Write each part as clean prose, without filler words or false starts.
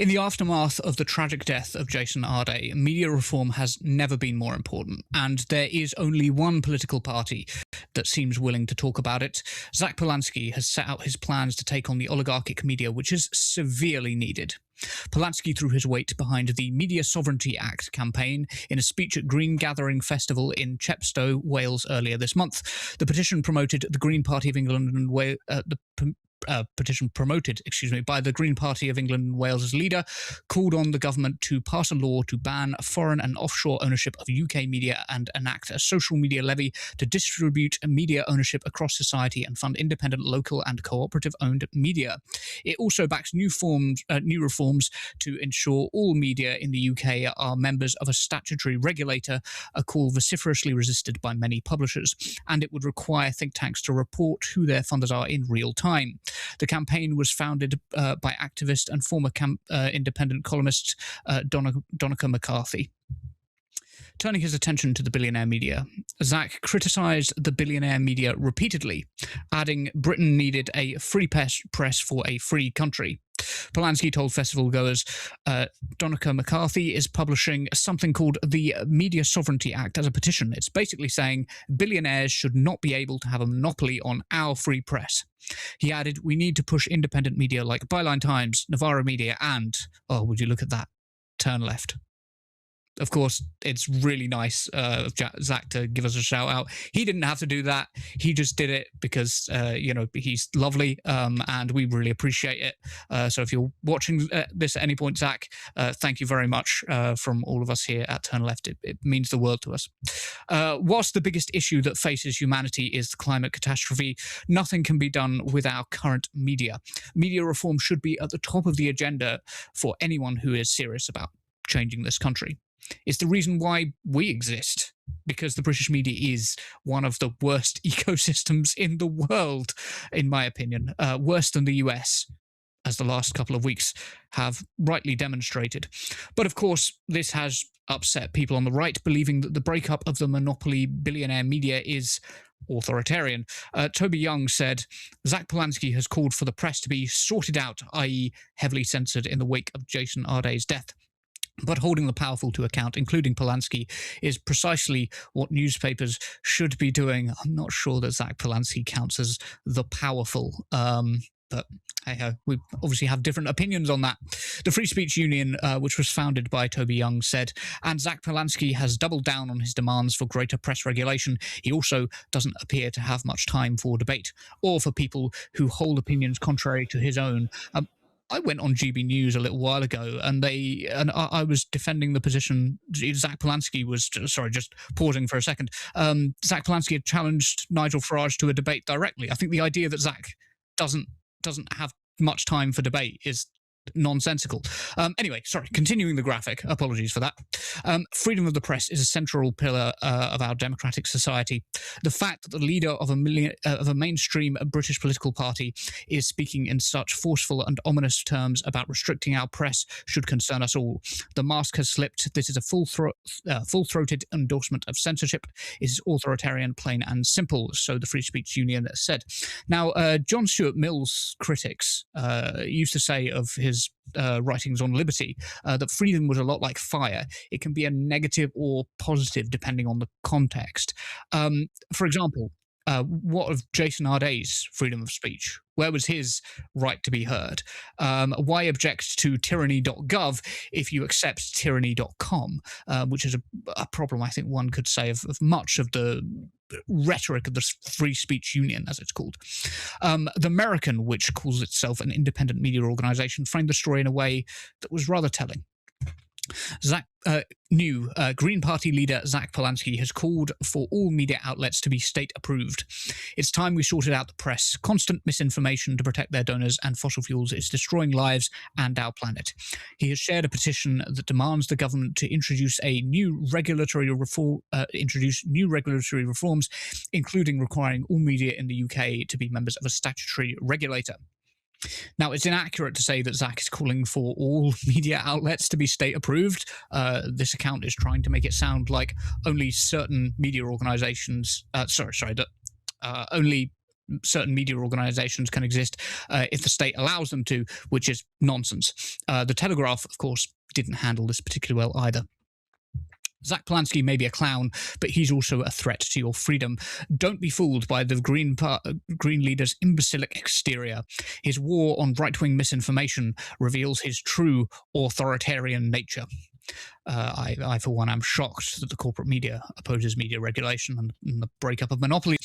In the aftermath of the tragic death of Jason Arday, media reform has never been more important, and there is only one political party that seems willing to talk about it. Zack Polanski has set out his plans to take on the oligarchic media, which is severely needed. Polanski threw his weight behind the Media Sovereignty Act campaign in a speech at Green Gathering Festival in Chepstow, Wales, earlier this month. The petition promoted the Green Party of England and petition promoted, by the Green Party of England and Wales's leader, called on the government to pass a law to ban foreign and offshore ownership of UK media and enact a social media levy to distribute media ownership across society and fund independent, local and cooperative-owned media. It also backs new reforms to ensure all media in the UK are members of a statutory regulator, a call vociferously resisted by many publishers, and it would require think tanks to report who their funders are in real time. The campaign was founded by activist and former independent columnist Donica McCarthy. Turning his attention to the billionaire media, Zack criticised the billionaire media repeatedly, adding Britain needed a free press for a free country. Polanski told festival goers, Donica McCarthy is publishing something called the Media Sovereignty Act as a petition. It's basically saying billionaires should not be able to have a monopoly on our free press. He added, we need to push independent media like Byline Times, Novara Media, and, oh, would you look at that, Turn Left. Of course, it's really nice of Zack to give us a shout out. He didn't have to do that. He just did it because, he's lovely and we really appreciate it. So if you're watching this at any point, Zack, thank you very much from all of us here at Turn Left. It means the world to us. Whilst the biggest issue that faces humanity is the climate catastrophe, nothing can be done with our current media. Media reform should be at the top of the agenda for anyone who is serious about changing this country. It's the reason why we exist, because the British media is one of the worst ecosystems in the world, in my opinion, worse than the US, as the last couple of weeks have rightly demonstrated. But of course, this has upset people on the right, believing that the breakup of the monopoly billionaire media is authoritarian. Toby Young said, Zack Polanski has called for the press to be sorted out, i.e. heavily censored in the wake of Jason Arday's death. But holding the powerful to account, including Polanski, is precisely what newspapers should be doing. I'm not sure that Zack Polanski counts as the powerful, but hey-ho, we obviously have different opinions on that. The Free Speech Union, which was founded by Toby Young, said, and Zack Polanski has doubled down on his demands for greater press regulation. He also doesn't appear to have much time for debate, or for people who hold opinions contrary to his own. I went on GB News a little while ago, and I was defending the position. Zack Polanski was, sorry, just pausing for a second. Zack Polanski had challenged Nigel Farage to a debate directly. I think the idea that Zack doesn't have much time for debate is nonsensical. Anyway, sorry, continuing the graphic. Apologies for that. Freedom of the press is a central pillar of our democratic society. The fact that the leader of a mainstream British political party is speaking in such forceful and ominous terms about restricting our press should concern us all. The mask has slipped. This is a full-throated endorsement of censorship. It is authoritarian, plain and simple, so the Free Speech Union said. Now, John Stuart Mill's critics used to say of his writings on liberty, that freedom was a lot like fire. It can be a negative or positive depending on the context. For example, what of Jason Arday's freedom of speech? Where was his right to be heard? Why object to tyranny.gov if you accept tyranny.com, which is a problem I think one could say of much of the rhetoric of the Free Speech Union, as it's called. The American, which calls itself an independent media organization, framed the story in a way that was rather telling. Green Party leader Zack Polanski has called for all media outlets to be state-approved. It's time we sorted out the press. Constant misinformation to protect their donors and fossil fuels is destroying lives and our planet. He has shared a petition that demands the government to introduce new regulatory reforms, including requiring all media in the UK to be members of a statutory regulator. Now, it's inaccurate to say that Zack is calling for all media outlets to be state-approved. This account is trying to make it sound like only certain media organizations, only certain media organizations can exist if the state allows them to, which is nonsense. The Telegraph, of course, didn't handle this particularly well either. Zack Polanski may be a clown, but he's also a threat to your freedom. Don't be fooled by the Green leader's imbecilic exterior. His war on right-wing misinformation reveals his true authoritarian nature. I, for one, am shocked that the corporate media opposes media regulation and the breakup of monopoly.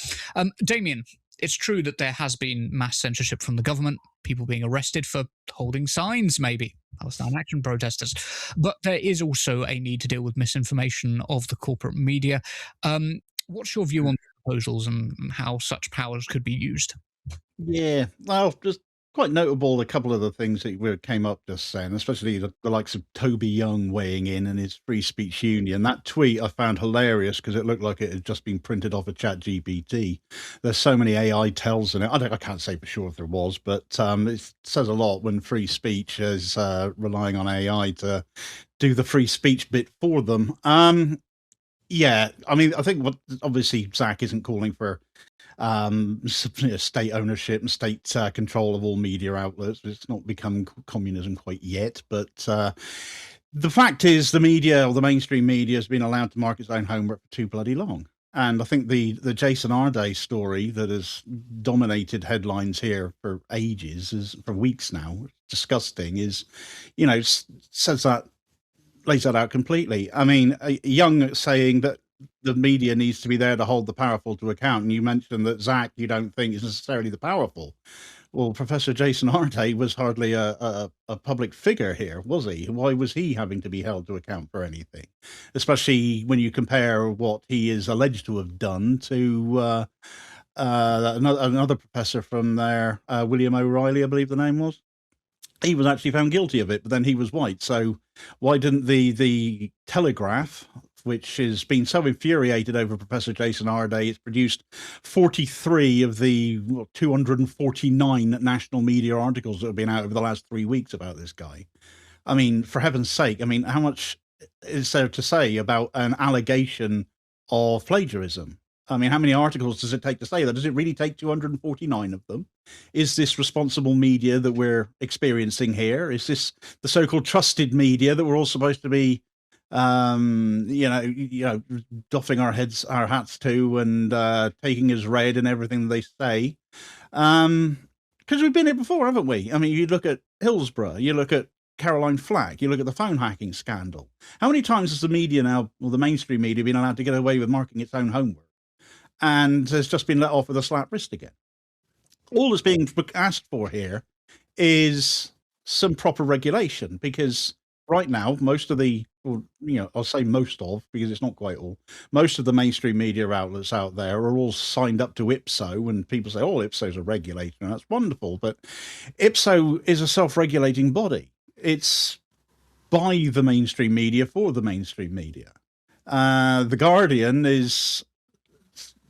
Damien, it's true that there has been mass censorship from the government, people being arrested for holding signs, maybe, Palestine Action protesters. But there is also a need to deal with misinformation of the corporate media. What's your view on proposals and how such powers could be used? Yeah, well, just quite notable a couple of the things that came up just then, especially the likes of Toby Young weighing in and his Free Speech Union. That tweet I found hilarious because it looked like it had just been printed off of ChatGPT. There's so many AI tells in it. I can't say for sure if there was, but it says a lot when free speech is relying on AI to do the free speech bit for them. Yeah, I mean, I think what obviously Zack isn't calling for state ownership and state control of all media outlets. It's not become communism quite yet, but the fact is the media, or the mainstream media, has been allowed to mark its own homework for too bloody long. And I think the Jason Arday story that has dominated headlines here for ages, for weeks now, disgusting, is, says that, lays that out completely. I mean, Young saying that the media needs to be there to hold the powerful to account. And you mentioned that Zack, you don't think is necessarily the powerful. Well, Professor Jason Arday was hardly a public figure here, was he? Why was he having to be held to account for anything? Especially when you compare what he is alleged to have done to another professor from there, William O'Reilly, I believe the name was. He was actually found guilty of it, but then he was white. So why didn't the Telegraph, which has been so infuriated over Professor Jason Arday, it's produced 43 of the 249 national media articles that have been out over the last 3 weeks about this guy. I mean, for heaven's sake, I mean, how much is there to say about an allegation of plagiarism? I mean, how many articles does it take to say that? Does it really take 249 of them? Is this responsible media that we're experiencing here? Is this the so-called trusted media that we're all supposed to be, doffing our hats to and taking as read and everything they say? Because we've been here before, haven't we? I mean, you look at Hillsborough, you look at Caroline Flack, you look at the phone hacking scandal. How many times has the media now, or the mainstream media, been allowed to get away with marking its own homework? And has just been let off with a slap wrist again. All that's being asked for here is some proper regulation, because right now, most of the, I'll say most of, because it's not quite all, most of the mainstream media outlets out there are all signed up to IPSO, and people say, oh, IPSO's a regulator, and that's wonderful, but IPSO is a self-regulating body. It's by the mainstream media for the mainstream media. The Guardian is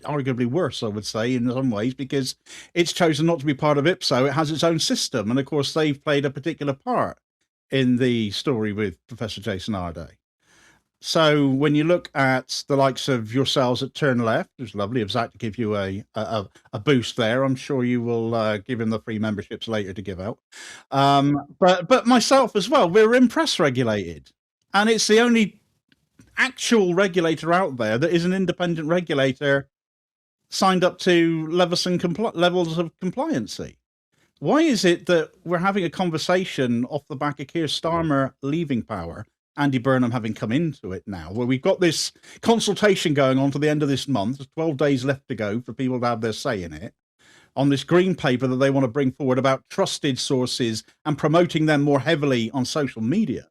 arguably worse, I would say, in some ways, because it's chosen not to be part of IPSO. It has its own system, and of course they've played a particular part in the story with Professor Jason Arday. So when you look at the likes of yourselves at Turn Left, it was lovely of Zack to give you a boost there. I'm sure you will give him the free memberships later to give out. But myself as well, we're impress regulated, and it's the only actual regulator out there that is an independent regulator signed up to levels of compliancy. Why is it that we're having a conversation off the back of Keir Starmer leaving power, Andy Burnham having come into it now, where we've got this consultation going on to the end of this month, there's 12 days left to go for people to have their say in it, on this green paper that they want to bring forward about trusted sources and promoting them more heavily on social media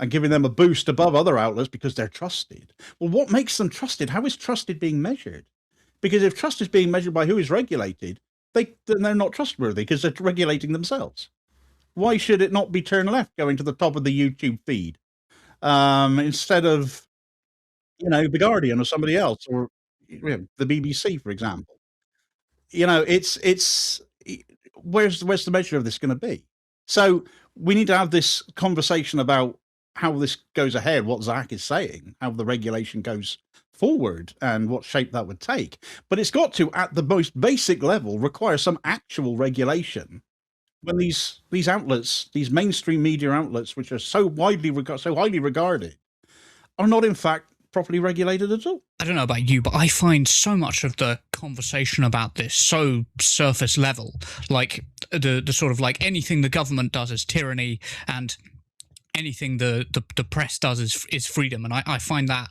and giving them a boost above other outlets because they're trusted. Well, what makes them trusted? How is trusted being measured? Because if trust is being measured by who is regulated, then they're not trustworthy because they're regulating themselves. Why should it not be Turn Left going to the top of the YouTube feed instead of, The Guardian or somebody else, or the BBC, for example? It's where's the measure of this going to be? So we need to have this conversation about how this goes ahead, what Zack is saying, how the regulation goes forward and what shape that would take. But it's got to, at the most basic level, require some actual regulation. When these outlets, these mainstream media outlets, which are so highly regarded, are not in fact properly regulated at all. I don't know about you, but I find so much of the conversation about this so surface level. Like the sort of like anything the government does is tyranny, and anything the press does is freedom. And I find that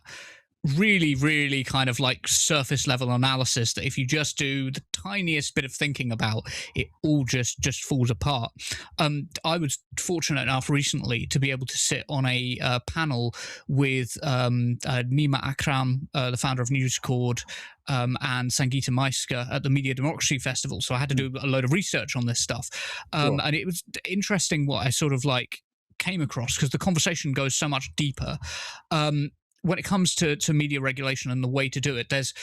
really, really kind of like surface level analysis that if you just do the tiniest bit of thinking about, it all just falls apart. I was fortunate enough recently to be able to sit on a panel with Nima Akram, the founder of News Corps, and Sangeeta Maiska at the Media Democracy Festival. So I had to do a load of research on this stuff. Sure. And it was interesting what I sort of like came across, because the conversation goes so much deeper. When it comes to media regulation and the way to do it, there's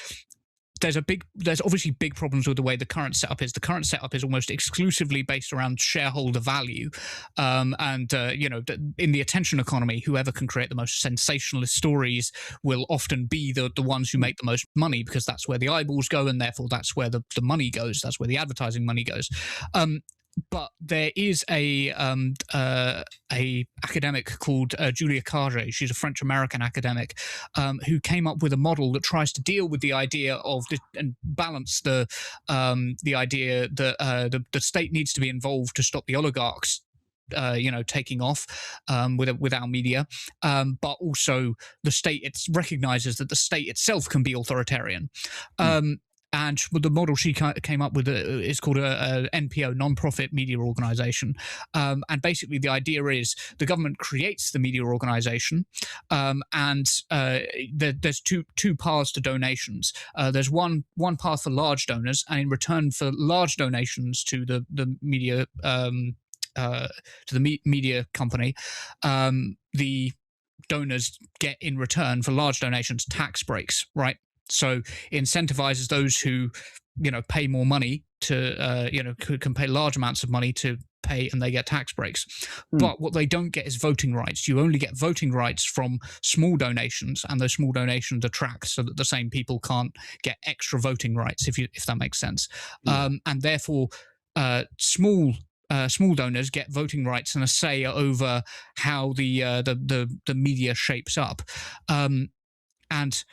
obviously big problems with the way the current setup is. The current setup is almost exclusively based around shareholder value, and in the attention economy, whoever can create the most sensationalist stories will often be the ones who make the most money, because that's where the eyeballs go, and therefore that's where the money goes. That's where the advertising money goes. But there is a academic called Julia Cage. She's a French-American academic who came up with a model that tries to deal with the idea of and balance the idea that the state needs to be involved to stop the oligarchs taking off with our media, but also the state recognizes that the state itself can be authoritarian. And the model she came up with is called a NPO, non-profit media organization. And basically the idea is the government creates the media organization, and there's two paths to donations. There's one path for large donors, and in return for large donations to the media media company, the donors get in return for large donations tax breaks, right? So it incentivizes those who, pay more money to, can pay large amounts of money to pay, and they get tax breaks. But what they don't get is voting rights. You only get voting rights from small donations, and those small donations are tracked so that the same people can't get extra voting rights, if that makes sense. Yeah. And therefore, small donors get voting rights and a say over how the media shapes up. And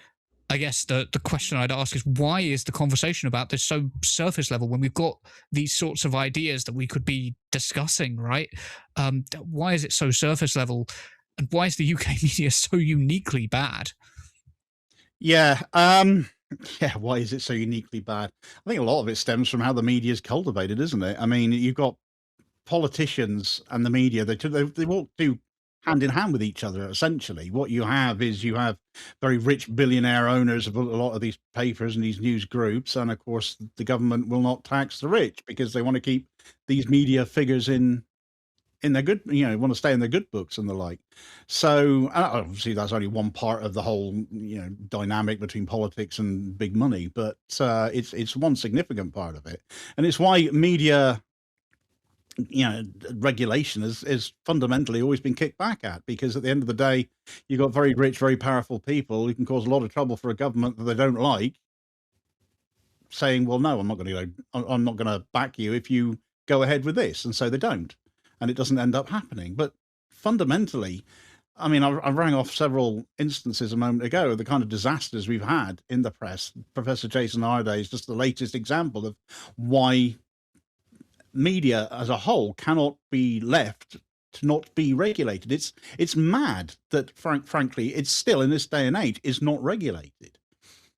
I guess the question I'd ask is, why is the conversation about this so surface level when we've got these sorts of ideas that we could be discussing, right? Why is it so surface level? And why is the UK media so uniquely bad? Yeah. Why is it so uniquely bad? I think a lot of it stems from how the media is cultivated, isn't it? I mean, you've got politicians and the media, they walk do hand in hand with each other, essentially. What you have very rich billionaire owners of a lot of these papers and these news groups, and of course the government will not tax the rich because they want to keep these media figures in their good, want to stay in their good books and the like. So obviously that's only one part of the whole dynamic between politics and big money, but it's one significant part of it, and it's why media regulation is fundamentally always been kicked back at, because at the end of the day, you've got very rich, very powerful people who can cause a lot of trouble for a government that they don't like, saying, well, no, I'm not going to back you if you go ahead with this. And so they don't, and it doesn't end up happening. But fundamentally, I mean, I rang off several instances a moment ago of the kind of disasters we've had in the press. Professor Jason Arday is just the latest example of why media as a whole cannot be left to not be regulated. It's mad that frankly it's still in this day and age is not regulated.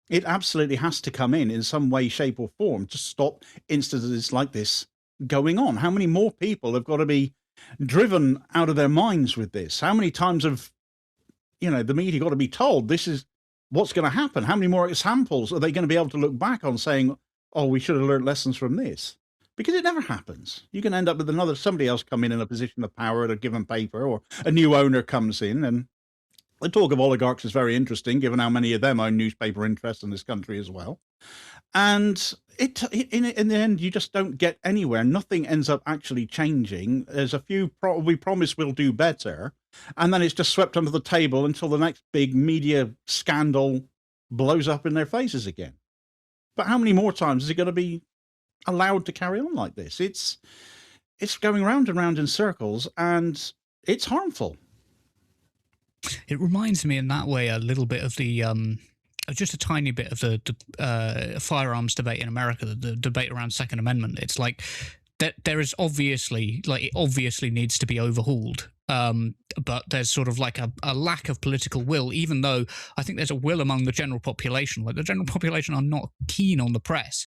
It absolutely has to come in some way, shape or form to stop instances like this going on. How many more people have got to be driven out of their minds with this? How many times have the media got to be told this is what's going to happen? How many more examples are they going to be able to look back on saying, oh, we should have learned lessons from this? Because it never happens. You can end up with somebody else come in a position of power at a given paper, or a new owner comes in. And the talk of oligarchs is very interesting, given how many of them own newspaper interests in this country as well. And in the end, you just don't get anywhere. Nothing ends up actually changing. There's a few we promise we'll do better, and then it's just swept under the table until the next big media scandal blows up in their faces again. But how many more times is it going to be allowed to carry on like this? It's going round and round in circles, and it's harmful. It reminds me in that way a little bit of the just a tiny bit of the firearms debate in America, the debate around Second Amendment. It's like there is obviously, like, it obviously needs to be overhauled. But there's sort of like a lack of political will, even though I think there's a will among the general population. Like, the general population are not keen on the press